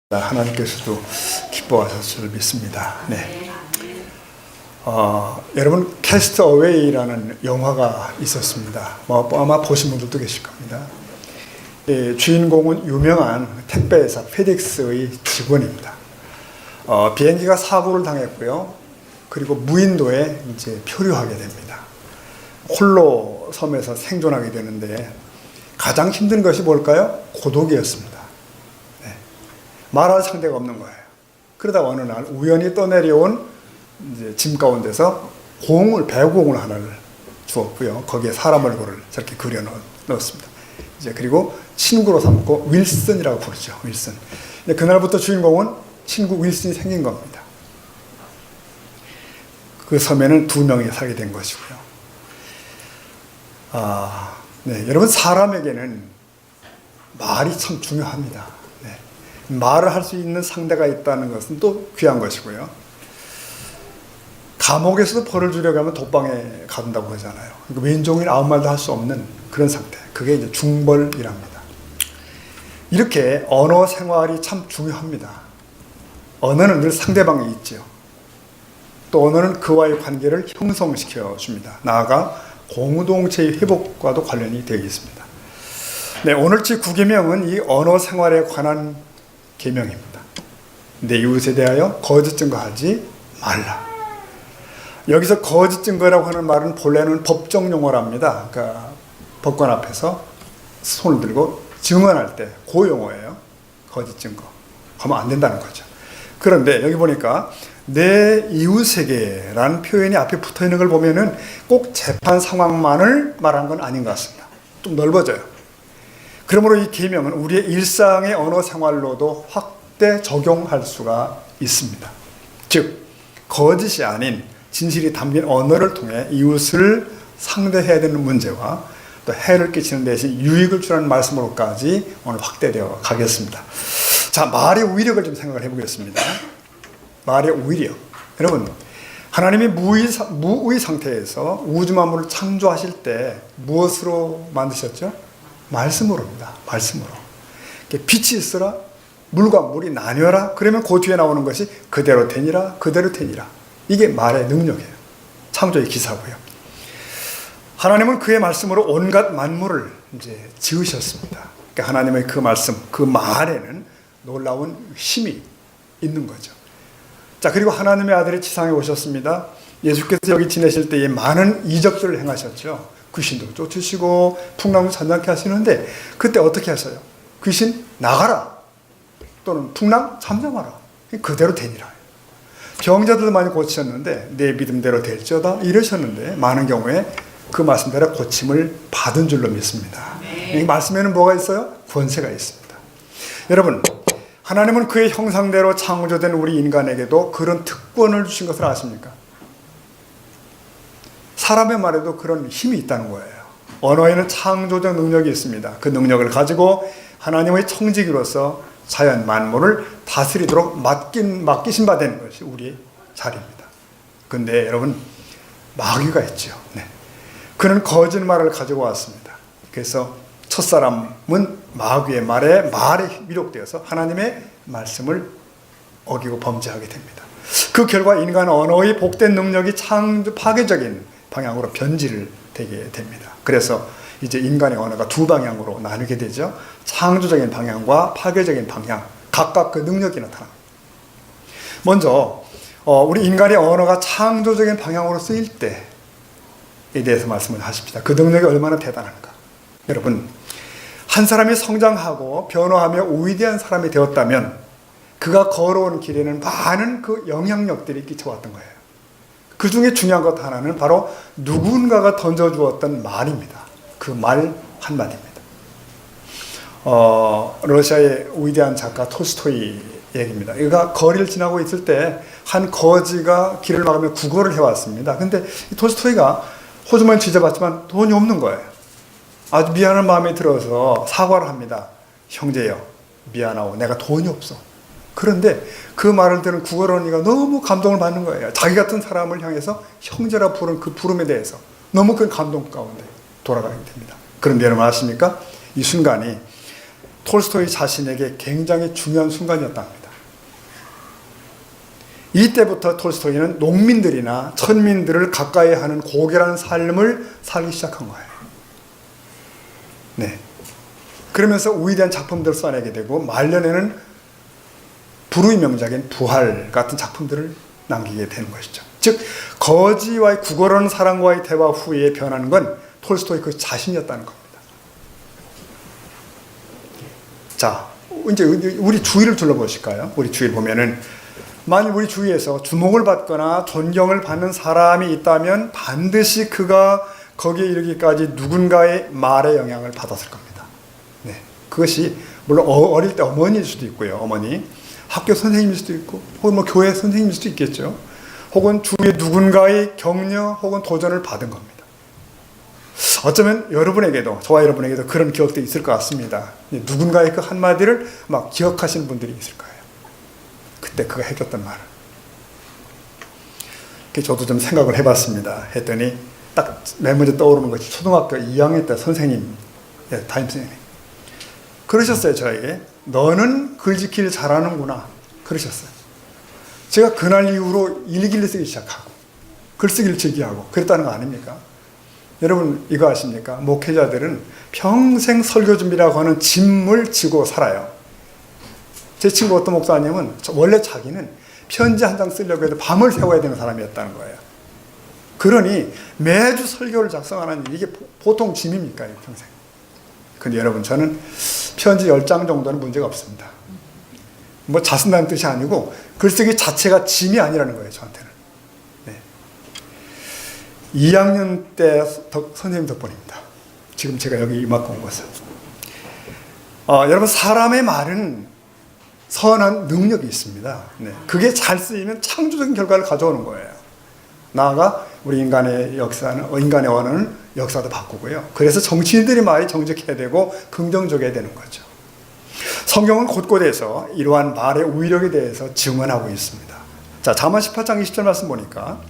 하나님께서도 기뻐하셨을 줄 믿습니다. 네. 여러분 캐스트 어웨이라는 영화가 있었습니다. 아마 보신 분들도 계실 겁니다. 주인공은 유명한 택배회사 페덱스의 직원입니다. 비행기가 사고를 당했고요. 그리고 무인도에 이제 표류하게 됩니다. 홀로 섬에서 생존하게 되는데 가장 힘든 것이 뭘까요? 고독이었습니다. 말할 상대가 없는 거예요. 그러다 어느 날 우연히 떠내려온 이제 짐 가운데서 배구공을 하나를 주었고요. 거기에 사람 얼굴을 저렇게 그려 넣었습니다. 이제 그리고 친구로 삼고 윌슨이라고 부르죠. 윌슨. 그날부터 주인공은 친구 윌슨이 생긴 겁니다. 그 섬에는 2명이 살게 된 것이고요. 네, 여러분 사람에게는 말이 참 중요합니다. 말을 할 수 있는 상대가 있다는 것은 또 귀한 것이고요. 감옥에서도 벌을 주려고 하면 독방에 가둔다고 하잖아요. 그러니까 왼종일 아무 말도 할 수 없는 그런 상태. 그게 이제 중벌이랍니다. 이렇게 언어 생활이 참 중요합니다. 언어는 늘 상대방이 있죠. 또 언어는 그와의 관계를 형성시켜 줍니다. 나아가 공동체의 회복과도 관련이 되어 있습니다. 네, 오늘 제9계명은 이 언어 생활에 관한 계명입니다. 내 이웃에 대하여 거짓 증거하지 말라. 여기서 거짓 증거라고 하는 말은 본래는 법정 용어랍니다. 그러니까 법관 앞에서 손을 들고 증언할 때 그 용어예요. 거짓 증거. 하면 안 된다는 거죠. 그런데 여기 보니까 내 이웃에게라는 표현이 앞에 붙어 있는 걸 보면은 꼭 재판 상황만을 말한 건 아닌 것 같습니다. 좀 넓어져요. 그러므로 이 계명은 우리의 일상의 언어 생활로도 확대 적용할 수가 있습니다. 즉 거짓이 아닌 진실이 담긴 언어를 통해 이웃을 상대해야 되는 문제와 또 해를 끼치는 대신 유익을 주라는 말씀으로까지 오늘 확대되어 가겠습니다. 자, 말의 위력을 좀 생각을 해보겠습니다. 말의 위력. 여러분, 하나님이 무의 상태에서 우주 만물을 창조하실 때 무엇으로 만드셨죠? 말씀으로입니다. 말씀으로. 빛이 있으라, 물과 물이 나뉘어라. 그러면 그 뒤에 나오는 것이 그대로 되니라, 그대로 되니라. 이게 말의 능력이에요. 창조의 기사고요. 하나님은 그의 말씀으로 온갖 만물을 이제 지으셨습니다. 그러니까 하나님의 그 말씀, 그 말에는 놀라운 힘이 있는 거죠. 자, 그리고 하나님의 아들이 지상에 오셨습니다. 예수께서 여기 지내실 때에 많은 이적들을 행하셨죠. 귀신도 쫓으시고 풍랑도 잔잔케 하시는데 그때 어떻게 하셔요? 귀신 나가라, 또는 풍랑 잠잠하라. 그대로 되니라. 병자들도 많이 고치셨는데 내 믿음대로 될지어다 이러셨는데 많은 경우에 그 말씀대로 고침을 받은 줄로 믿습니다. 이 말씀에는 뭐가 있어요? 권세가 있습니다. 여러분, 하나님은 그의 형상대로 창조된 우리 인간에게도 그런 특권을 주신 것을 아십니까? 사람의 말에도 그런 힘이 있다는 거예요. 언어에는 창조적 능력이 있습니다. 그 능력을 가지고 하나님의 청지기로서 자연 만물을 다스리도록 맡기신 바 되는 것이 우리의 자리입니다. 그런데 여러분, 마귀가 있죠. 네. 그는 거짓말을 가지고 왔습니다. 그래서 첫사람은 마귀의 말에 미혹되어서 하나님의 말씀을 어기고 범죄하게 됩니다. 그 결과 인간 언어의 복된 능력이 파괴적인 방향으로 변질을 되게 됩니다. 그래서 이제 인간의 언어가 2방향으로 나누게 되죠. 창조적인 방향과 파괴적인 방향, 각각 그 능력이 나타납니다. 먼저 우리 인간의 언어가 창조적인 방향으로 쓰일 때에 대해서 말씀을 하십니다. 그 능력이 얼마나 대단한가. 여러분, 한 사람이 성장하고 변화하며 위대한 사람이 되었다면 그가 걸어온 길에는 많은 그 영향력들이 끼쳐왔던 거예요. 그 중에 중요한 것 하나는 바로 누군가가 던져주었던 말입니다. 그 말 한마디입니다. 러시아의 위대한 작가 톨스토이 얘기입니다. 그가 거리를 지나고 있을 때 한 거지가 길을 막으며 구걸을 해왔습니다. 근데 톨스토이가 호주머니 뒤져봤지만 돈이 없는 거예요. 아주 미안한 마음이 들어서 사과를 합니다. 형제여, 미안하오. 내가 돈이 없어. 그런데 그 말을 들은 구걸 언니가 너무 감동을 받는 거예요. 자기 같은 사람을 향해서 형제라 부른 그 부름에 대해서 너무 큰 감동 가운데 돌아가게 됩니다. 그런데 여러분 아십니까? 이 순간이 톨스토이 자신에게 굉장히 중요한 순간이었다 합니다. 이때부터 톨스토이는 농민들이나 천민들을 가까이 하는 고결한 삶을 살기 시작한 거예요. 네. 그러면서 위대한 작품들을 써내게 되고 말년에는 불후의 명작인 부활 같은 작품들을 남기게 되는 것이죠. 즉 거지와의 구걸하는 사람과의 대화 후에 변하는 건 톨스토이 그 자신이었다는 겁니다. 자, 이제 우리 주위를 둘러보실까요? 우리 주위를 보면은 만일 우리 주위에서 주목을 받거나 존경을 받는 사람이 있다면 반드시 그가 거기에 이르기까지 누군가의 말에 영향을 받았을 겁니다. 네, 그것이 물론 어릴 때 어머니일 수도 있고요. 어머니, 학교 선생님일 수도 있고, 혹은 뭐 교회 선생님일 수도 있겠죠. 혹은 주위에 누군가의 격려 혹은 도전을 받은 겁니다. 어쩌면 여러분에게도, 저와 여러분에게도 그런 기억도 있을 것 같습니다. 누군가의 그 한마디를 막 기억하시는 분들이 있을 거예요. 그때 그가 해줬던 말을. 저도 좀 생각을 해봤습니다. 했더니 딱 맨 먼저 떠오르는 것이 초등학교 2학년 때 선생님, 담임 선생님. 그러셨어요, 저에게. 너는 글 지키를 잘하는구나. 그러셨어요. 제가 그날 이후로 일기를 쓰기 시작하고, 글쓰기를 즐기하고, 그랬다는 거 아닙니까? 여러분, 이거 아십니까? 목회자들은 평생 설교 준비라고 하는 짐을 지고 살아요. 제 친구 어떤 목사님은 원래 자기는 편지 한 장 쓰려고 해도 밤을 새워야 되는 사람이었다는 거예요. 그러니 매주 설교를 작성하는 이게 보통 짐입니까? 평생. 근데 여러분, 저는 편지 10장 정도는 문제가 없습니다. 뭐 자신다는 뜻이 아니고 글쓰기 자체가 짐이 아니라는 거예요, 저한테는. 네. 2학년 때 선생님 덕분입니다. 지금 제가 여기 이만큼 온 것은. 여러분, 사람의 말은 선한 능력이 있습니다. 네. 그게 잘 쓰이면 창조적인 결과를 가져오는 거예요. 나아가 우리 인간의 역사는, 인간의 언어는 역사도 바꾸고요. 그래서 정치인들의 말이 정직해야 되고 긍정적이어야 되는 거죠. 성경은 곳곳에서 이러한 말의 위력에 대해서 증언하고 있습니다. 자, 잠언 18장 20절 말씀 보니까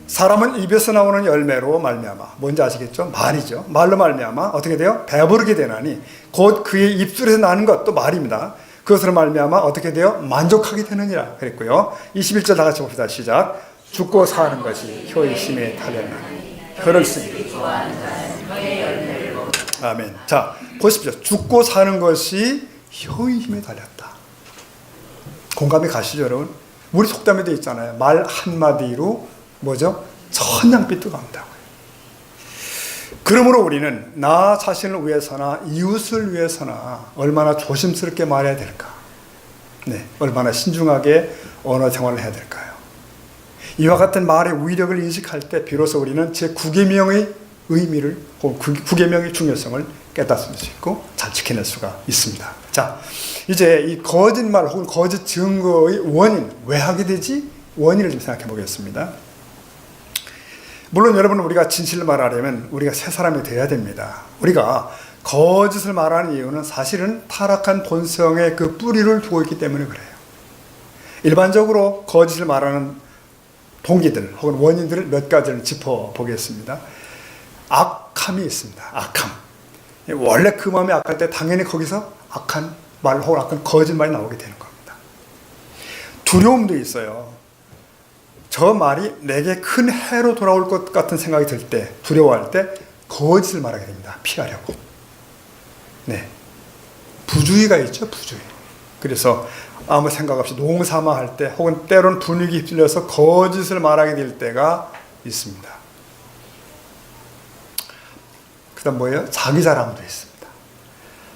사람은 입에서 나오는 열매로 말미암아, 뭔지 아시겠죠? 말이죠. 말로 말미암아 어떻게 돼요? 배부르게 되나니 곧 그의 입술에서 나는 것도 말입니다. 그것으로 말미암아 어떻게 돼요? 만족하게 되느니라 그랬고요. 21절 다 같이 봅시다. 시작. 죽고 사는 것이 혀의 힘에 달렸나니 그럴수니. 아멘. 자, 보십시오. 죽고 사는 것이 혀의 힘에 달렸다. 공감이 가시죠, 여러분? 우리 속담에도 있잖아요. 말 한마디로 뭐죠? 천냥빚도 간다고요. 그러므로 우리는 나 자신을 위해서나 이웃을 위해서나 얼마나 조심스럽게 말해야 될까? 네, 얼마나 신중하게 언어 생활을 해야 될까요? 이와 같은 말의 위력을 인식할 때 비로소 우리는 제9계명의 의미를 혹은 9계명의 중요성을 깨닫을 수 있고 잘 지켜낼 수가 있습니다. 자, 이제 이 거짓말 혹은 거짓 증거의 원인, 왜 하게 되지? 원인을 좀 생각해 보겠습니다. 물론 여러분, 우리가 진실을 말하려면 우리가 새 사람이 되어야 됩니다. 우리가 거짓을 말하는 이유는 사실은 타락한 본성의 그 뿌리를 두고 있기 때문에 그래요. 일반적으로 거짓을 말하는 동기들 혹은 원인들을 몇 가지를 짚어보겠습니다. 악함이 있습니다. 악함. 원래 그 마음이 악할 때 당연히 거기서 악한 말 혹은 악한 거짓말이 나오게 되는 겁니다. 두려움도 있어요. 저 말이 내게 큰 해로 돌아올 것 같은 생각이 들 때, 두려워할 때 거짓을 말하게 됩니다. 피하려고. 네. 부주의가 있죠, 부주의. 그래서 아무 생각 없이 농사마할 때 혹은 때로는 분위기 휩쓸려서 거짓을 말하게 될 때가 있습니다. 그 다음 뭐예요? 자기 자랑도 있습니다.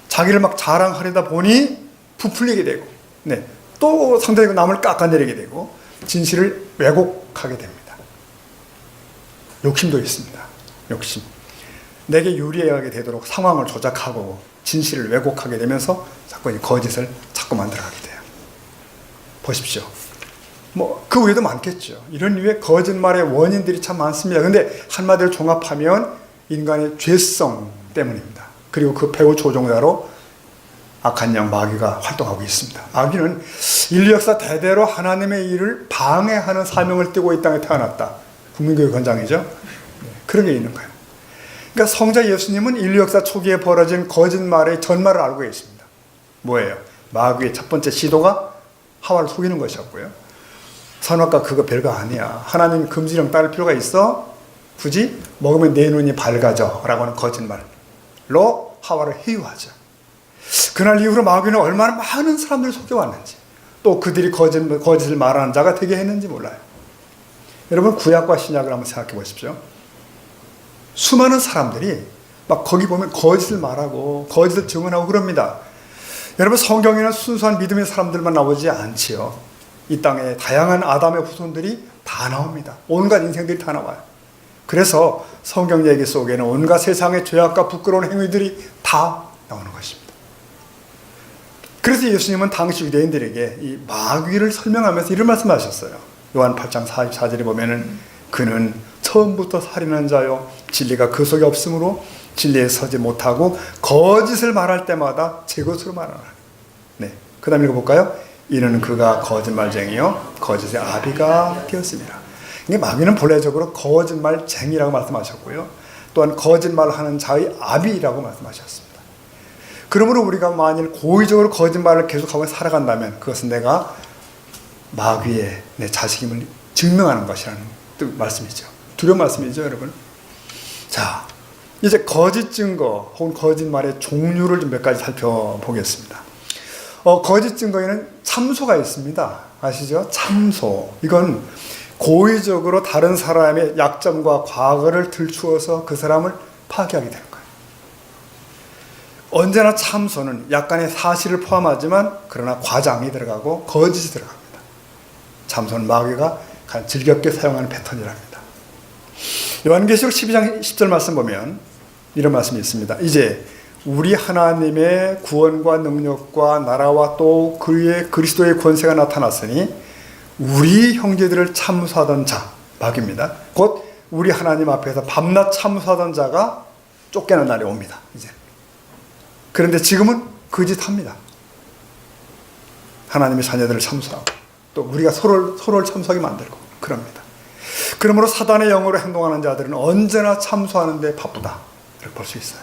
자기를 막 자랑하려다 보니 부풀리게 되고, 네. 또 상대적으로 남을 깎아내리게 되고, 진실을 왜곡하게 됩니다. 욕심도 있습니다. 욕심. 내게 유리하게 되도록 상황을 조작하고 진실을 왜곡하게 되면서 자꾸 이 거짓을 자꾸 만들어가게 돼요. 보십시오. 뭐 그 외에도 많겠죠. 이런 류의 거짓말의 원인들이 참 많습니다. 근데 한마디로 종합하면 인간의 죄성 때문입니다. 그리고 그 배후 조종자로 악한 영 마귀가 활동하고 있습니다. 마귀는 인류 역사 대대로 하나님의 일을 방해하는 사명을 띠고 이 땅에 태어났다. 국민교육 권장이죠. 그런 게 있는 거예요. 그러니까 성자 예수님은 인류 역사 초기에 벌어진 거짓말의 전말을 알고 계십니다. 뭐예요? 마귀의 첫 번째 시도가 하와를 속이는 것이었고요. 선악과 그거 별거 아니야. 하나님 금지령 따를 필요가 있어? 굳이 먹으면 내 눈이 밝아져 라고 하는 거짓말로 하와를 해유하죠. 그날 이후로 마귀는 얼마나 많은 사람들을 속여왔는지, 또 그들이 거짓을 말하는 자가 되게 했는지 몰라요. 여러분, 구약과 신약을 한번 생각해 보십시오. 수많은 사람들이 막 거기 보면 거짓을 말하고 거짓을 증언하고 그럽니다. 여러분, 성경에는 순수한 믿음의 사람들만 나오지 않지요. 이 땅에 다양한 아담의 후손들이 다 나옵니다. 온갖 인생들이 다 나와요. 그래서 성경 얘기 속에는 온갖 세상의 죄악과 부끄러운 행위들이 다 나오는 것입니다. 그래서 예수님은 당시 유대인들에게 이 마귀를 설명하면서 이런 말씀하셨어요. 요한 8장 44절에 보면은 그는 처음부터 살인한 자요, 진리가 그 속에 없으므로 진리에 서지 못하고 거짓을 말할 때마다 제 것으로 말하라. 네, 그 다음 읽어볼까요? 이는 그가 거짓말쟁이요 거짓의 아비가 되었습니다. 이게 마귀는 본래적으로 거짓말쟁이라고 말씀하셨고요, 또한 거짓말하는 자의 아비라고 말씀하셨습니다. 그러므로 우리가 만일 고의적으로 거짓말을 계속하고 살아간다면 그것은 내가 마귀의 내 자식임을 증명하는 것이라는 말씀이죠. 두려운 말씀이죠, 여러분. 자, 이제 거짓 증거 혹은 거짓말의 종류를 좀 몇 가지 살펴보겠습니다. 거짓 증거에는 참소가 있습니다. 아시죠? 참소. 이건 고의적으로 다른 사람의 약점과 과거를 들추어서 그 사람을 파괴하게 되는 거예요. 언제나 참소는 약간의 사실을 포함하지만 그러나 과장이 들어가고 거짓이 들어갑니다. 참소는 마귀가 가장 즐겁게 사용하는 패턴이랍니다. 요한계시록 12장 10절 말씀 보면 이런 말씀이 있습니다. 이제 우리 하나님의 구원과 능력과 나라와 또 그의 그리스도의 권세가 나타났으니 우리 형제들을 참소하던 자, 마귀입니다. 곧 우리 하나님 앞에서 밤낮 참소하던 자가 쫓겨난 날이 옵니다. 이제. 그런데 지금은 그 짓 합니다. 하나님의 자녀들을 참소하고 또 우리가 서로를 참소하게 만들고 그럽니다. 그러므로 사단의 영으로 행동하는 자들은 언제나 참소하는 데 바쁘다, 이렇게 볼 수 있어요.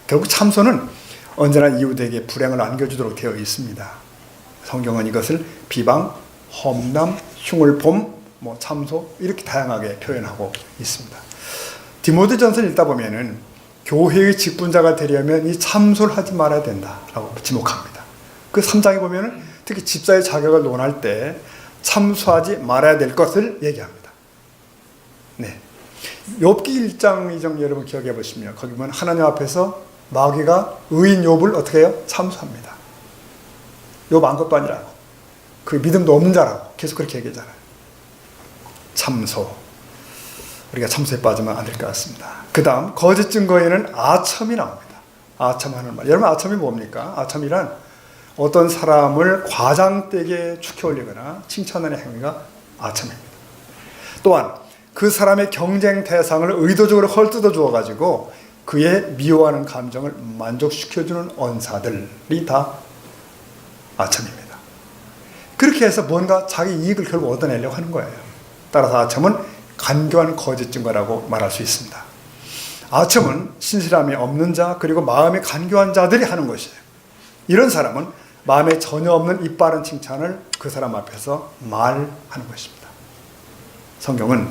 결국 참소는 언제나 이웃에게 불행을 안겨주도록 되어 있습니다. 성경은 이것을 비방, 험남, 흉을 봄, 참소 이렇게 다양하게 표현하고 있습니다. 디모데전서를 읽다 보면은 교회의 직분자가 되려면 이 참소를 하지 말아야 된다라고 지목합니다. 그 3장에 보면은 특히 집사의 자격을 논할 때 참소하지 말아야 될 것을 얘기합니다. 네. 욥기 1장 2장 여러분 기억해 보시면 거기 보면 하나님 앞에서 마귀가 의인 욥을 어떻게 해요? 참소합니다. 욥 아무것도 아니라고, 그 믿음도 없는 자라고 계속 그렇게 얘기하잖아요. 참소. 우리가 참소에 빠지면 안 될 것 같습니다. 그 다음 거짓 증거에는 아첨이 나옵니다. 아첨하는 말. 여러분, 아첨이 뭡니까? 아첨이란 어떤 사람을 과장되게 축혀 올리거나 칭찬하는 행위가 아첨입니다. 또한 그 사람의 경쟁 대상을 의도적으로 헐뜯어 주어가지고 그의 미워하는 감정을 만족시켜주는 언사들이 다 아첨입니다. 그렇게 해서 뭔가 자기 이익을 결국 얻어내려고 하는 거예요. 따라서 아첨은 간교한 거짓 증거라고 말할 수 있습니다. 아첨은 신실함이 없는 자 그리고 마음이 간교한 자들이 하는 것이에요. 이런 사람은 마음에 전혀 없는 입바른 칭찬을 그 사람 앞에서 말하는 것입니다. 성경은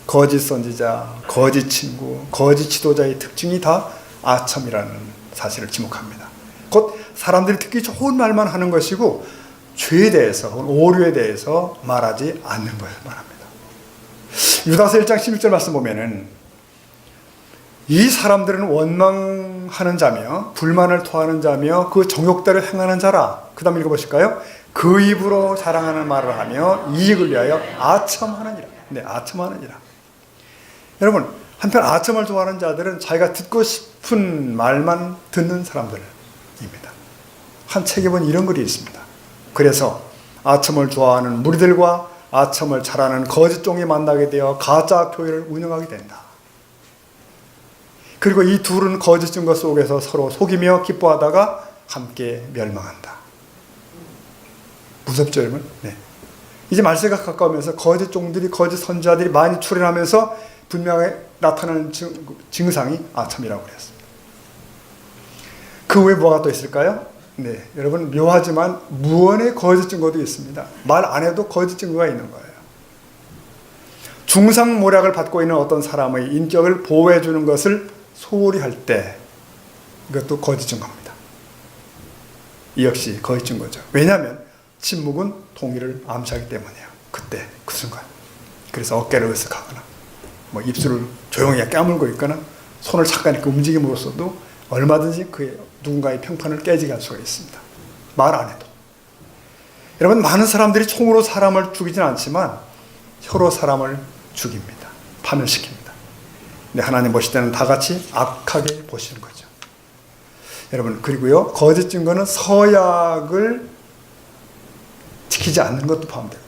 거짓 선지자, 거짓 친구, 거짓 지도자의 특징이 다 아첨이라는 사실을 지목합니다. 곧 사람들이 듣기 좋은 말만 하는 것이고 죄에 대해서 혹은 오류에 대해서 말하지 않는 것을 말합니다. 유다서 1장 11절 말씀 보면은 이 사람들은 원망하는 자며 불만을 토하는 자며 그 정욕대로 행하는 자라. 그 다음 읽어보실까요? 그 입으로 자랑하는 말을 하며 이익을 위하여 아첨하느니라. 네, 아첨하느니라. 여러분, 한편 아첨을 좋아하는 자들은 자기가 듣고 싶은 말만 듣는 사람들입니다. 한 책에 보면 이런 글이 있습니다. 그래서 아첨을 좋아하는 무리들과 아첨을 잘하는 거짓종이 만나게 되어 가짜 교회를 운영하게 된다. 그리고 이 둘은 거짓 증거 속에서 서로 속이며 기뻐하다가 함께 멸망한다. 무섭죠, 여러분? 네. 이제 말세가 가까우면서 거짓 종들이, 거짓 선지자들이 많이 출현하면서 분명히 나타나는 증상이 아첨이라고 그랬습니다. 그 외에 뭐가 또 있을까요? 네, 여러분 묘하지만 무언의 거짓 증거도 있습니다. 말 안 해도 거짓 증거가 있는 거예요. 중상모략을 받고 있는 어떤 사람의 인격을 보호해 주는 것을 소홀히 할 때 이것도 거짓 증거입니다. 이 역시 거짓 증거죠. 왜냐하면 침묵은 동의를 암시하기 때문이에요. 그때 그 순간. 그래서 어깨를 으쓱하거나 뭐 입술을 조용히 깨물고 있거나 손을 잠깐 이렇게 움직임으로써도 얼마든지 그 누군가의 평판을 깨지게 할 수가 있습니다. 말 안 해도. 여러분 많은 사람들이 총으로 사람을 죽이진 않지만 혀로 사람을 죽입니다. 파멸시킵니다. 근데 하나님 보실 때는 다 같이 악하게 보시는 거죠. 여러분 그리고요 거짓 증거는 서약을 지키지 않는 것도 포함됩니다.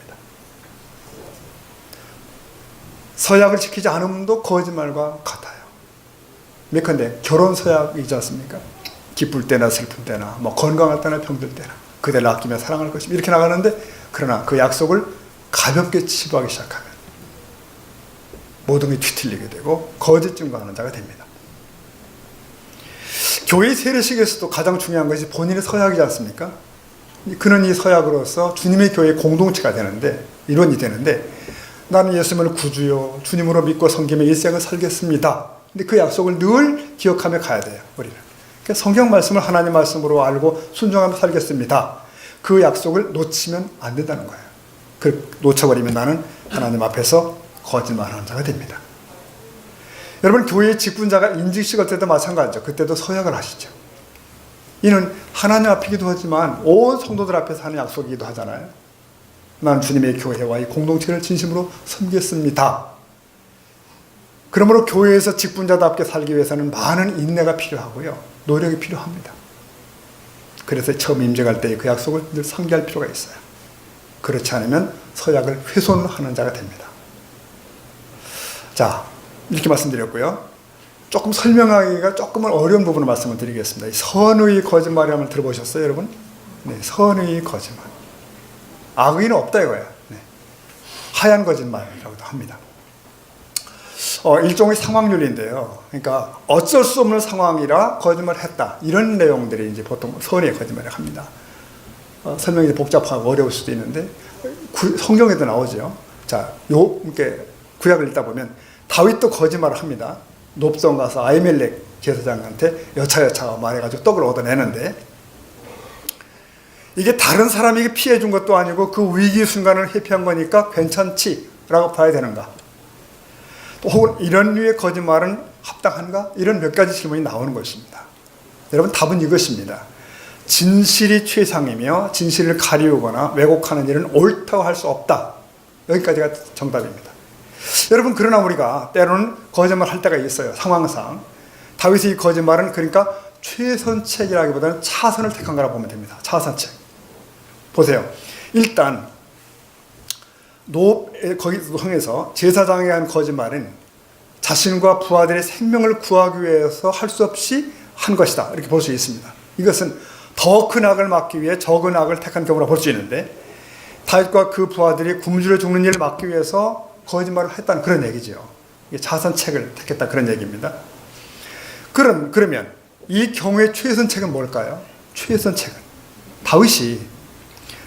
서약을 지키지 않음도 거짓말과 같아요. 예컨대 결혼 서약이지 않습니까? 기쁠 때나 슬플 때나 뭐 건강할 때나 병들 때나 그대를 아끼며 사랑할 것이며 이렇게 나가는데 그러나 그 약속을 가볍게 치부하기 시작하면 모든 게 뒤틀리게 되고 거짓 증거하는 자가 됩니다. 교회 세례식에서도 가장 중요한 것이 본인의 서약이지 않습니까? 그는 이 서약으로서 주님의 교회 공동체가 되는데 일원이 되는데 나는 예수님을 구주요 주님으로 믿고 섬기며 일생을 살겠습니다. 근데 그 약속을 늘 기억하며 가야 돼요. 우리는. 그러니까 성경 말씀을 하나님 말씀으로 알고 순종하며 살겠습니다. 그 약속을 놓치면 안 된다는 거예요. 그 놓쳐버리면 나는 하나님 앞에서 거짓말하는 자가 됩니다. 여러분 교회의 직분자가 인직식 할 때도 마찬가지죠. 그때도 서약을 하시죠. 이는 하나님 앞이기도 하지만 온 성도들 앞에서 하는 약속이기도 하잖아요. 나는 주님의 교회와 이 공동체를 진심으로 섬기겠습니다. 그러므로 교회에서 직분자답게 살기 위해서는 많은 인내가 필요하고요. 노력이 필요합니다. 그래서 처음 임직할 때 그 약속을 늘 상기할 필요가 있어요. 그렇지 않으면 서약을 훼손하는 자가 됩니다. 자, 이렇게 말씀드렸고요. 조금 설명하기가 조금은 어려운 부분을 말씀을 드리겠습니다. 선의 거짓말이라면 들어보셨어요, 여러분? 네, 선의 거짓말. 악의는 없다 이거야. 네. 하얀 거짓말이라고도 합니다. 일종의 상황률인데요. 그러니까 어쩔 수 없는 상황이라 거짓말을 했다. 이런 내용들이 이제 보통 선의 거짓말을 합니다. 설명이 복잡하고 어려울 수도 있는데 성경에도 나오죠. 자, 이렇게 구약을 읽다 보면 다윗도 거짓말을 합니다. 높성 가서 아히멜렉 제사장한테 여차여차 말해가지고 떡을 얻어내는데 이게 다른 사람에게 피해 준 것도 아니고 그 위기 순간을 회피한 거니까 괜찮지라고 봐야 되는가? 또 혹은 이런 류의 거짓말은 합당한가? 이런 몇 가지 질문이 나오는 것입니다. 여러분 답은 이것입니다. 진실이 최상이며 진실을 가리우거나 왜곡하는 일은 옳다고 할 수 없다. 여기까지가 정답입니다. 여러분 그러나 우리가 때로는 거짓말 할 때가 있어요. 상황상. 다윗의 이 거짓말은 그러니까 최선책이라기보다는 차선을 택한 거라고 보면 됩니다. 차선책. 보세요. 일단 거기 성에서 제사장에 한 거짓말은 자신과 부하들의 생명을 구하기 위해서 할 수 없이 한 것이다. 이렇게 볼 수 있습니다. 이것은 더 큰 악을 막기 위해 적은 악을 택한 경우라 볼 수 있는데 다윗과 그 부하들이 굶주려 죽는 일을 막기 위해서 거짓말을 했다는 그런 얘기죠. 자선책을 택했다 그런 얘기입니다. 그러면 이 경우의 최선책은 뭘까요? 최선책은 다윗이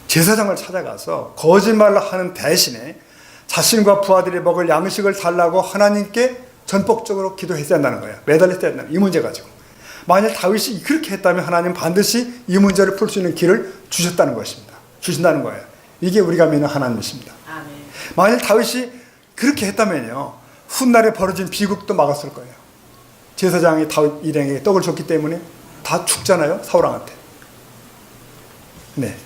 제사장을 찾아가서 거짓말을 하는 대신에 자신과 부하들이 먹을 양식을 달라고 하나님께 전폭적으로 기도했어야 한다는 거예요. 매달렸어야 한다는 이 문제 가지고. 만약 다윗이 그렇게 했다면 하나님 반드시 이 문제를 풀 수 있는 길을 주셨다는 것입니다. 주신다는 거예요. 이게 우리가 믿는 하나님이십니다. 아멘. 만약 다윗이 그렇게 했다면요. 훗날에 벌어진 비극도 막았을 거예요. 제사장이 다윗 일행에게 떡을 줬기 때문에 다 죽잖아요. 사울왕한테. 네.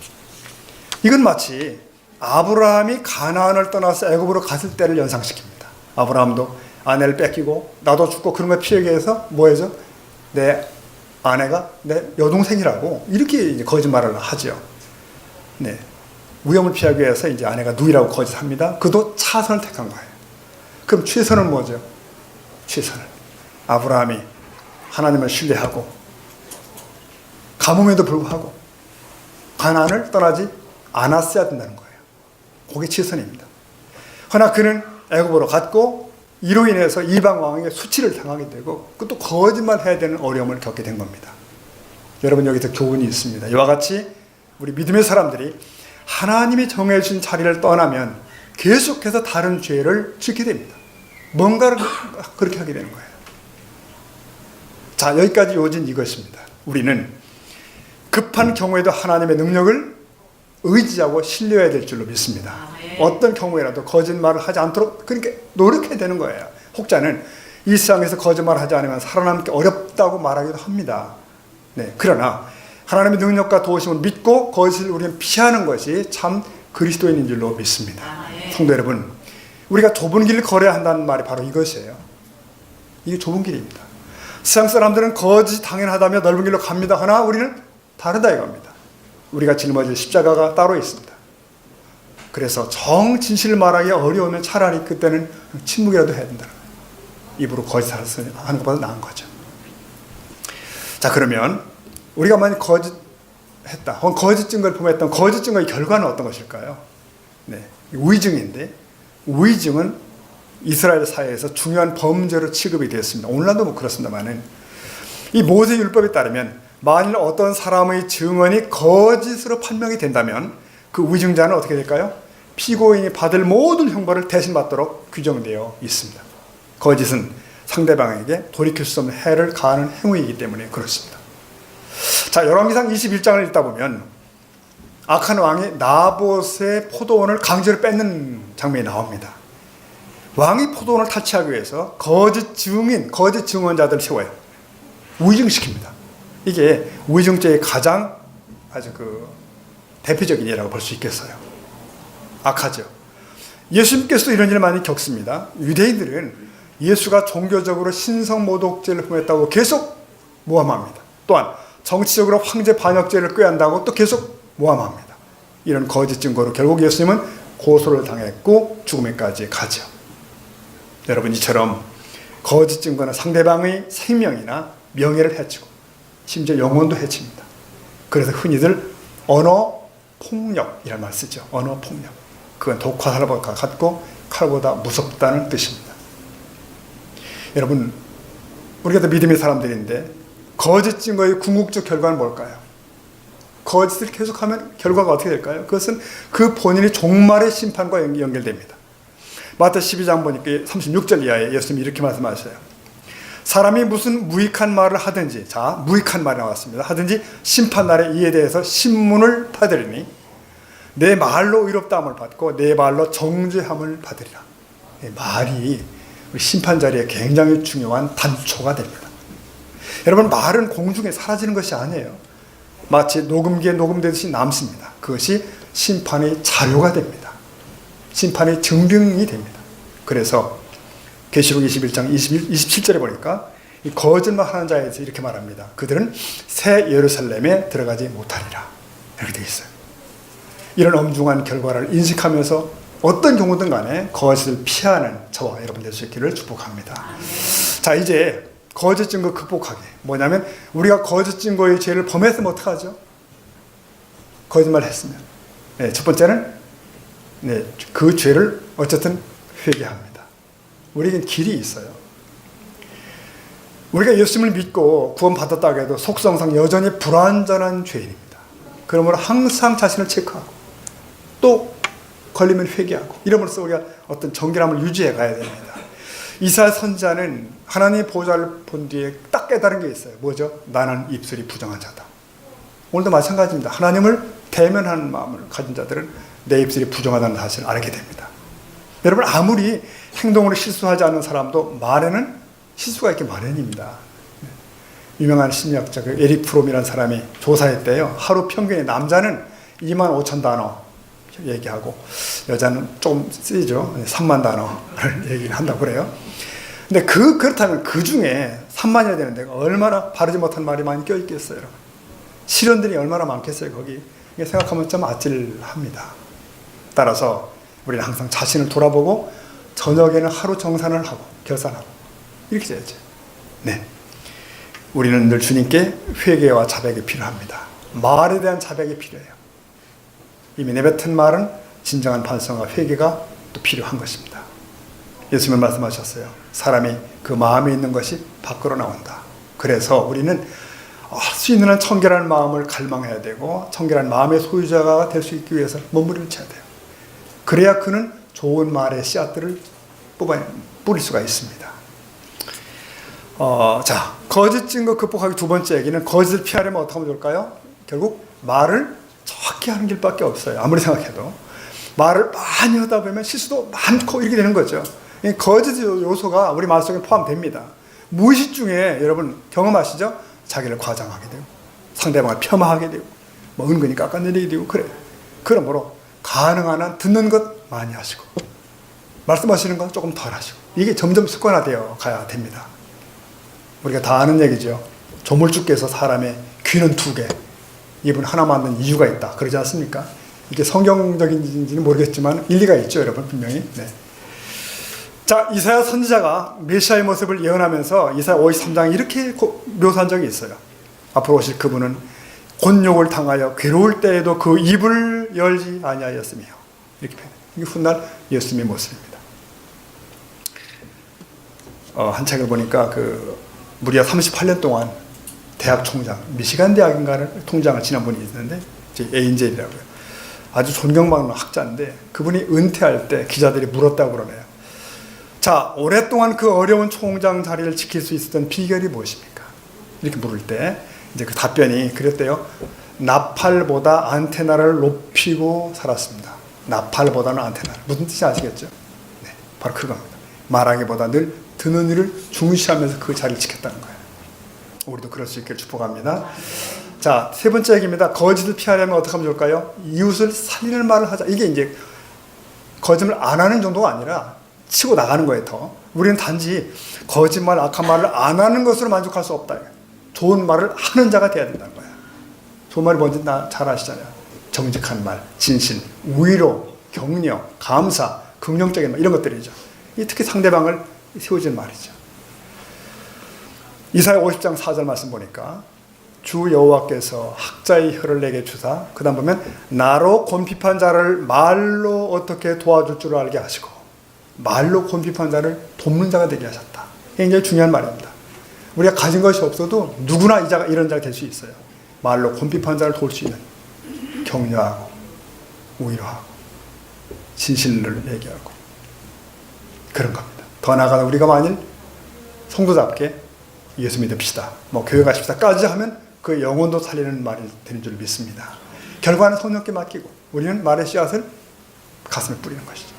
이건 마치 아브라함이 가나안을 떠나서 애굽으로 갔을 때를 연상시킵니다. 아브라함도 아내를 뺏기고 나도 죽고 그런 걸 피하기 위해서 뭐 해죠? 내 아내가 내 여동생이라고 이렇게 이제 거짓말을 하죠. 네. 위험을 피하기 위해서 이제 아내가 누이라고 거짓합니다. 그도 차선을 택한 거예요. 그럼 최선은 뭐죠? 최선은 아브라함이 하나님을 신뢰하고 가뭄에도 불구하고 가나안을 떠나지 않았어야 된다는 거예요. 그게 최선입니다. 그러나 그는 애굽으로 갔고 이로 인해서 이방 왕에게 수치를 당하게 되고 또 거짓말해야 되는 어려움을 겪게 된 겁니다. 여러분, 여기서 교훈이 있습니다. 이와 같이 우리 믿음의 사람들이 하나님이 정해주신 자리를 떠나면 계속해서 다른 죄를 짓게 됩니다. 뭔가를 그렇게 하게 되는 거예요. 자, 여기까지 요지는 이것입니다. 우리는 급한 경우에도 하나님의 능력을 의지하고 신뢰해야 될 줄로 믿습니다. 어떤 경우에라도 거짓말을 하지 않도록 그렇게 노력해야 되는 거예요. 혹자는 이 세상에서 거짓말을 하지 않으면 살아남기 어렵다고 말하기도 합니다. 네, 그러나 하나님의 능력과 도우심을 믿고 거짓을 우리는 피하는 것이 참 그리스도인인 줄로 믿습니다. 성도 여러분, 우리가 좁은 길을 걸어야 한다는 말이 바로 이것이에요. 이게 좁은 길입니다. 세상 사람들은 거짓이 당연하다며 넓은 길로 갑니다. 하나 우리는 다르다 이겁니다. 우리가 짊어질 십자가가 따로 있습니다. 그래서 진실을 말하기 어려우면 차라리 그때는 침묵이라도 해야 된다는 거예요. 입으로 거짓하는 것보다 나은 거죠. 자, 그러면 우리가 만약 거짓했다, 혹은 거짓 증거를 범했던 거짓 증거의 결과는 어떤 것일까요? 네, 우의증인데, 우의증은 이스라엘 사회에서 중요한 범죄로 취급이 되었습니다. 오늘날도 뭐 그렇습니다만은, 이 모세 율법에 따르면 만일 어떤 사람의 증언이 거짓으로 판명이 된다면 그 우의증자는 어떻게 될까요? 피고인이 받을 모든 형벌을 대신 받도록 규정되어 있습니다. 거짓은 상대방에게 돌이킬 수 없는 해를 가하는 행위이기 때문에 그렇습니다. 자, 열왕기상 21장을 읽다 보면 악한 왕이 나봇의 포도원을 강제로 뺏는 장면이 나옵니다. 왕이 포도원을 탈취하기 위해서 거짓 증인, 거짓 증언자들을 세워요. 우의증시킵니다. 이게 우의증죄의 가장 아주 대표적인 예라고 볼 수 있겠어요. 악하죠. 예수님께서도 이런 일을 많이 겪습니다. 유대인들은 예수가 종교적으로 신성모독죄를 범했다고 계속 모함합니다. 또한 정치적으로 황제 반역죄를 꾀한다고 또 계속 모함합니다. 이런 거짓 증거로 결국 예수님은 고소를 당했고 죽음에까지 가죠. 여러분, 이처럼 거짓 증거는 상대방의 생명이나 명예를 해치고 심지어 영혼도 해칩니다. 그래서 흔히들 언어 폭력이라는 말을 쓰죠. 언어 폭력. 그건 독화살보다 같고 칼보다 무섭다는 뜻입니다. 여러분, 우리가 다 믿음의 사람들인데 거짓 증거의 궁극적 결과는 뭘까요? 거짓을 계속하면 결과가 어떻게 될까요? 그것은 그 본인이 종말의 심판과 연결됩니다. 마태 12장 보니까 36절 이하에 예수님이 이렇게 말씀하셔요. 사람이 무슨 무익한 말을 하든지, 자, 무익한 말이 나왔습니다. 하든지 심판날에 이에 대해서 신문을 받으리니 내 말로 의롭다함을 받고 내 말로 정죄함을 받으리라. 말이 우리 심판 자리에 굉장히 중요한 단초가 됩니다. 여러분, 말은 공중에 사라지는 것이 아니에요. 마치 녹음기에 녹음되듯이 남습니다. 그것이 심판의 자료가 됩니다. 심판의 증빙이 됩니다. 그래서 계시록 21장 27절에 보니까 이 거짓말 하는 자에 대해서 이렇게 말합니다. 그들은 새 예루살렘에 들어가지 못하리라. 이렇게 되어 있어요. 이런 엄중한 결과를 인식하면서 어떤 경우든 간에 거짓을 피하는 저와 여러분 될 수 있기를 축복합니다. 자, 이제 거짓 증거 극복하기. 뭐냐면 우리가 거짓 증거의 죄를 범했으면 어떡하죠? 거짓말 했으면. 네, 첫 번째는 그 죄를 어쨌든 회개합니다. 우리에겐 길이 있어요. 우리가 예수님을 믿고 구원받았다고 해도 속성상 여전히 불완전한 죄인입니다. 그러므로 항상 자신을 체크하고 또 걸리면 회개하고 이러면서 우리가 어떤 정결함을 유지해 가야 됩니다. 이사야 선지자는 하나님의 보좌를 본 뒤에 딱 깨달은 게 있어요. 뭐죠? 나는 입술이 부정한 자다. 오늘도 마찬가지입니다. 하나님을 대면하는 마음을 가진 자들은 내 입술이 부정하다는 사실을 알게 됩니다. 여러분, 아무리 행동으로 실수하지 않은 사람도 말에는 실수가 있기 마련입니다. 유명한 심리학자 에릭 프롬이라는 사람이 조사했대요. 하루 평균에 남자는 25,000단어 얘기하고 여자는 좀 쓰이죠. 3만 단어를 얘기를 한다고 그래요. 근데 그렇다면 그 중에 3만이나 되는데 얼마나 바르지 못한 말이 많이 껴있겠어요. 시련들이 얼마나 많겠어요. 거기 생각하면 좀 아찔합니다. 따라서 우리는 항상 자신을 돌아보고 저녁에는 하루 정산을 하고 결산하고 이렇게 해야죠. 네, 우리는 늘 주님께 회개와 자백이 필요합니다. 말에 대한 자백이 필요해요. 이미 내뱉은 말은 진정한 반성과 회개가 또 필요한 것입니다. 예수님은 말씀하셨어요. 사람이 그 마음에 있는 것이 밖으로 나온다. 그래서 우리는 할 수 있는 한 청결한 마음을 갈망해야 되고 청결한 마음의 소유자가 될 수 있기 위해서 몸부림을 쳐야 돼요. 그래야 그는 좋은 말의 씨앗들을 뿌릴 수가 있습니다. 자, 거짓 증거 극복하기 두 번째 얘기는 거짓을 피하려면 어떻게 하면 좋을까요? 결국 말을 정확히 하는 길밖에 없어요. 아무리 생각해도. 말을 많이 하다 보면 실수도 많고 이렇게 되는 거죠. 거짓 요소가 우리 말 속에 포함됩니다. 무의식 중에 여러분 경험하시죠? 자기를 과장하게 되고 상대방을 폄하하게 되고 뭐 은근히 깎아내리게 되고 그래요. 그러므로 가능한 한 듣는 것 많이 하시고 말씀하시는 것 조금 덜 하시고 이게 점점 습관화되어 가야 됩니다. 우리가 다 아는 얘기죠. 조물주께서 사람의 귀는 두 개, 입은 하나 만든 이유가 있다. 그러지 않습니까? 이게 성경적인지는 모르겠지만 일리가 있죠, 여러분 분명히. 네. 자, 이사야 선지자가 메시아의 모습을 예언하면서 이사야 53장에 이렇게 묘사한 적이 있어요. 앞으로 오실 그분은 곤욕을 당하여 괴로울 때에도 그 입을 열지 아니하였으며 이렇게 표현해요. 이게 훗날 예수님의 모습입니다. 한 책을 보니까 무려 38년 동안 대학 총장, 미시간 대학인가를 통장을 지난 분이 있는데 에인젤이라고요. 아주 존경받는 학자인데 그분이 은퇴할 때 기자들이 물었다고 그러네요. 자, 오랫동안 그 어려운 총장 자리를 지킬 수 있었던 비결이 무엇입니까? 이렇게 물을 때 이제 그 답변이 그랬대요. 나팔보다 안테나를 높이고 살았습니다. 나팔보다는 안테나를. 무슨 뜻인지 아시겠죠? 네, 바로 그겁니다. 말하기보다 늘 듣는 일을 중시하면서 그 자리를 지켰다는 거예요. 우리도 그럴 수 있기를 축복합니다. 자, 세 번째 얘기입니다. 거짓을 피하려면 어떻게 하면 좋을까요? 이웃을 살리는 말을 하자. 이게 이제 거짓말 안 하는 정도가 아니라 치고 나가는 거예요. 더 우리는 단지 거짓말, 악한 말을 안 하는 것으로 만족할 수 없다. 좋은 말을 하는 자가 돼야 된다는 거야. 좋은 말이 뭔지 잘 아시잖아요. 정직한 말, 진실, 위로, 격려, 감사, 긍정적인 말 이런 것들이죠. 특히 상대방을 세워주는 말이죠. 이사야 50장 4절 말씀 보니까 주 여호와께서 학자의 혀를 내게 주사 그 다음 보면 나로 곤핍한 자를 말로 어떻게 도와줄 줄 알게 하시고 말로 곤핍한 자를 돕는 자가 되게 하셨다. 굉장히 중요한 말입니다. 우리가 가진 것이 없어도 누구나 이런 자가 될 수 있어요. 말로 곤핍한 자를 도울 수 있는 격려하고 위로하고 진실을 얘기하고 그런 겁니다. 더 나아가 우리가 만일 성도답게 예수 믿읍시다, 뭐 교회 가십시다까지 하면 그 영혼도 살리는 말이 되는 줄 믿습니다. 결과는 성령께 맡기고 우리는 말의 씨앗을 가슴에 뿌리는 것이죠.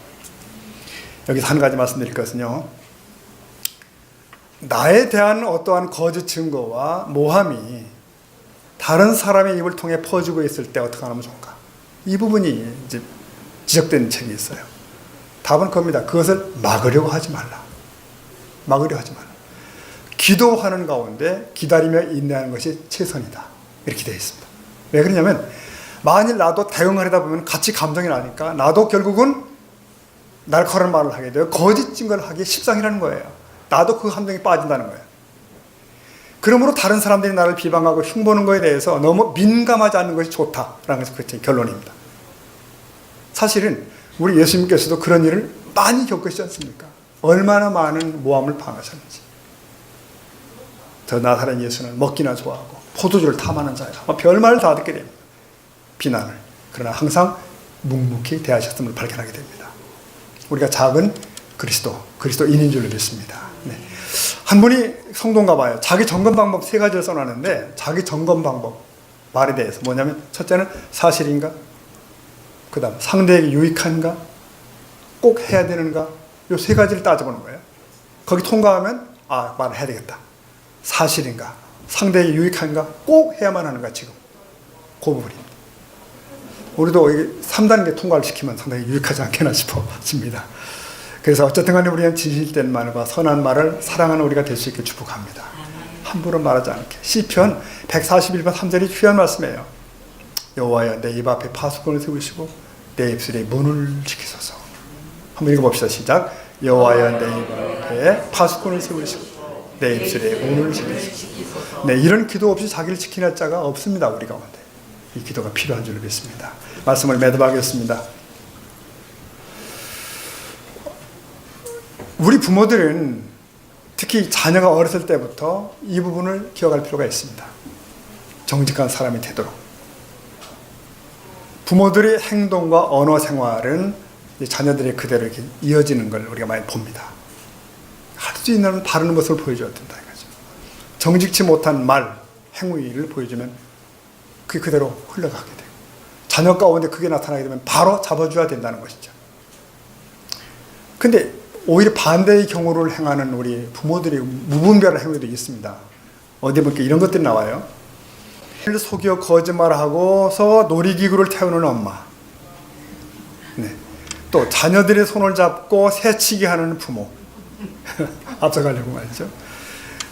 여기서 한 가지 말씀드릴 것은요. 나에 대한 어떠한 거짓 증거와 모함이 다른 사람의 입을 통해 퍼지고 있을 때 어떻게 하면 좋을까? 이 부분이 이제 지적된 책이 있어요. 답은 그겁니다. 그것을 막으려고 하지 말라. 막으려고 하지 말라. 기도하는 가운데 기다리며 인내하는 것이 최선이다. 이렇게 되어 있습니다. 왜 그러냐면 만일 나도 대응하려다 보면 같이 감정이 나니까 나도 결국은 날카로운 말을 하게 돼요. 거짓 증거를 하기에 십상이라는 거예요. 나도 그 함정에 빠진다는 거예요. 그러므로 다른 사람들이 나를 비방하고 흉보는 것에 대해서 너무 민감하지 않는 것이 좋다라는 것이 그 결론입니다. 사실은 우리 예수님께서도 그런 일을 많이 겪으시지 않습니까? 얼마나 많은 모함을 당하셨는지. 저 나사렛 예수는 먹기나 좋아하고 포도주를 탐하는 자야. 별말을 다 듣게 됩니다. 비난을. 그러나 항상 묵묵히 대하셨음을 발견하게 됩니다. 우리가 작은 그리스도인인 줄로 믿습니다. 네. 한 분이 성도인가 봐요. 자기 점검 방법 3가지를 써놨는데 자기 점검 방법 말에 대해서 뭐냐면 첫째는 사실인가? 그 다음 상대에게 유익한가? 꼭 해야 되는가? 이 3가지를 따져보는 거예요. 거기 통과하면 말을 해야 되겠다. 사실인가? 상대에게 유익한가? 꼭 해야만 하는가? 지금 그 부분입니다. 우리도 3단계 통과를 시키면 상당히 유익하지 않겠나 싶어집니다. 그래서 어쨌든 간에 우리는 진실된 말과 선한 말을 사랑하는 우리가 될 수 있게 축복합니다. 함부로 말하지 않게. 시편 141편 3절이 귀한 말씀이에요. 여호와여 내 입 앞에 파수꾼을 세우시고 내 입술에 문을 지키소서. 한번 읽어봅시다. 시작. 여호와여 내 입 앞에 파수꾼을 세우시고 내 입술에 문을 지키소서. 네, 이런 기도 없이 자기를 지키는 자가 없습니다. 우리 가운데. 이 기도가 필요한 줄 믿습니다. 말씀을 매듭하겠습니다. 우리 부모들은 특히 자녀가 어렸을 때부터 이 부분을 기억할 필요가 있습니다. 정직한 사람이 되도록. 부모들의 행동과 언어 생활은 자녀들이 그대로 이렇게 이어지는 걸 우리가 많이 봅니다. 할 수 있는 바른 모습을 보여줘야 된다 이거죠. 정직치 못한 말, 행위를 보여주면 그게 그대로 흘러가게 돼요. 자녀 가운데 그게 나타나게 되면 바로 잡아줘야 된다는 것이죠. 근데 오히려 반대의 경우를 행하는 우리 부모들이 무분별한 행위도 있습니다. 어디 보니까 이런 것들이 나와요. 속여 거짓말하고서 놀이기구를 태우는 엄마. 네. 또 자녀들의 손을 잡고 새치기 하는 부모. 앞서가려고 말이죠.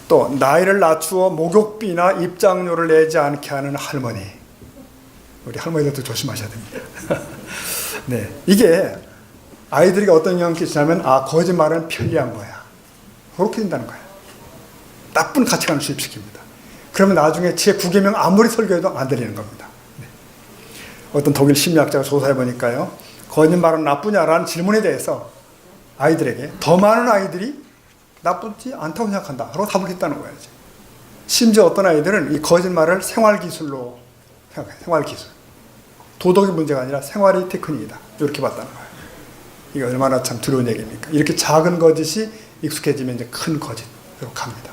또 나이를 낮추어 목욕비나 입장료를 내지 않게 하는 할머니. 우리 할머니들도 조심하셔야 됩니다. 네. 이게 아이들에게 어떤 영향을 끼치냐면 거짓말은 편리한 거야. 그렇게 된다는 거야. 나쁜 가치관을 주입시킵니다. 그러면 나중에 제 9계명 아무리 설교해도 안 들리는 겁니다. 네. 어떤 독일 심리학자가 조사해 보니까요. 거짓말은 나쁘냐라는 질문에 대해서 아이들에게 더 많은 아이들이 나쁘지 않다고 생각한다. 라고 답을 했다는 거예요. 심지어 어떤 아이들은 이 거짓말을 생활기술로 생각해요. 생활기술. 도덕의 문제가 아니라 생활의 테크닉이다. 이렇게 봤다는 거예요. 이게 얼마나 참 두려운 얘기입니까? 이렇게 작은 거짓이 익숙해지면 이제 큰 거짓으로 갑니다.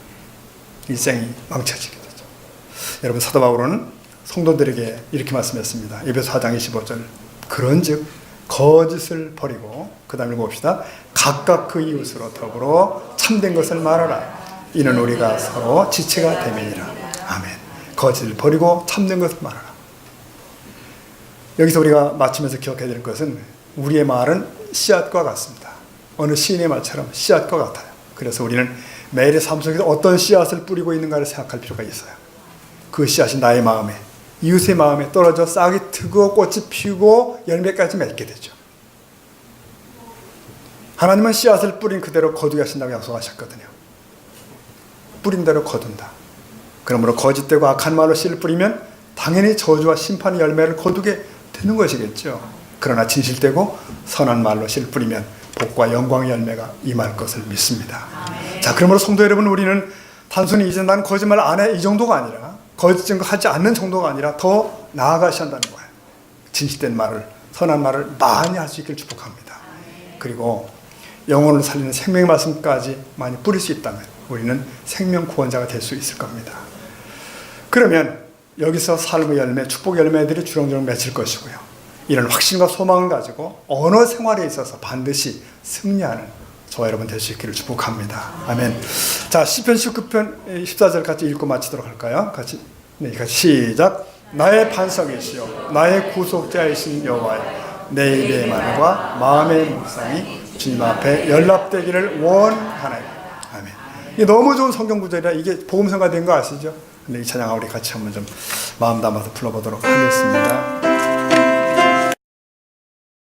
일생이 망쳐지게 되죠. 여러분 사도 바울은 성도들에게 이렇게 말씀했습니다. 에베소 4장 25절. 그런즉 거짓을 버리고 그 다음에 읽어봅시다. 각각 그 이웃으로 더불어 참된 것을 말하라. 이는 우리가 서로 지체가 됨이니라. 아멘. 거짓을 버리고 참된 것을 말하라. 여기서 우리가 마치면서 기억해야 될 것은 우리의 말은 씨앗과 같습니다. 어느 시인의 말처럼 씨앗과 같아요. 그래서 우리는 매일의 삶 속에서 어떤 씨앗을 뿌리고 있는가를 생각할 필요가 있어요. 그 씨앗이 나의 마음에, 이웃의 마음에 떨어져 싹이 트고 꽃이 피고 열매까지 맺게 되죠. 하나님은 씨앗을 뿌린 그대로 거두게 하신다고 약속하셨거든요. 뿌린 대로 거둔다. 그러므로 거짓되고 악한 말로 씨를 뿌리면 당연히 저주와 심판의 열매를 거두게 되는 것이겠죠. 그러나 진실되고 선한 말로 씨를 뿌리면 복과 영광의 열매가 임할 것을 믿습니다. 자, 그러므로 성도 여러분, 우리는 단순히 이제 난 거짓말 안 해 이 정도가 아니라 거짓 증거하지 않는 정도가 아니라 더 나아가셔야 한다는 거예요. 진실된 말을, 선한 말을 많이 할 수 있기를 축복합니다. 그리고 영혼을 살리는 생명의 말씀까지 많이 뿌릴 수 있다면 우리는 생명 구원자가 될 수 있을 겁니다. 그러면 여기서 삶의 열매, 축복의 열매들이 주렁주렁 맺힐 것이고요. 이런 확신과 소망을 가지고 언어 생활에 있어서 반드시 승리하는 저와 여러분 될 수 있기를 축복합니다. 아멘. 자, 시편 19편 14절 같이 읽고 마치도록 할까요? 같이 시작. 나의 반석이시여 나의 구속자이신 여호와여, 내 입의 말과 마음의 묵상이 주님 앞에 연락되기를 원하나이다. 아멘. 이게 너무 좋은 성경 구절이라 이게 복음서가 된 거 아시죠? 근데 이 찬양 우리 같이 한번 좀 마음 담아서 불러보도록 하겠습니다.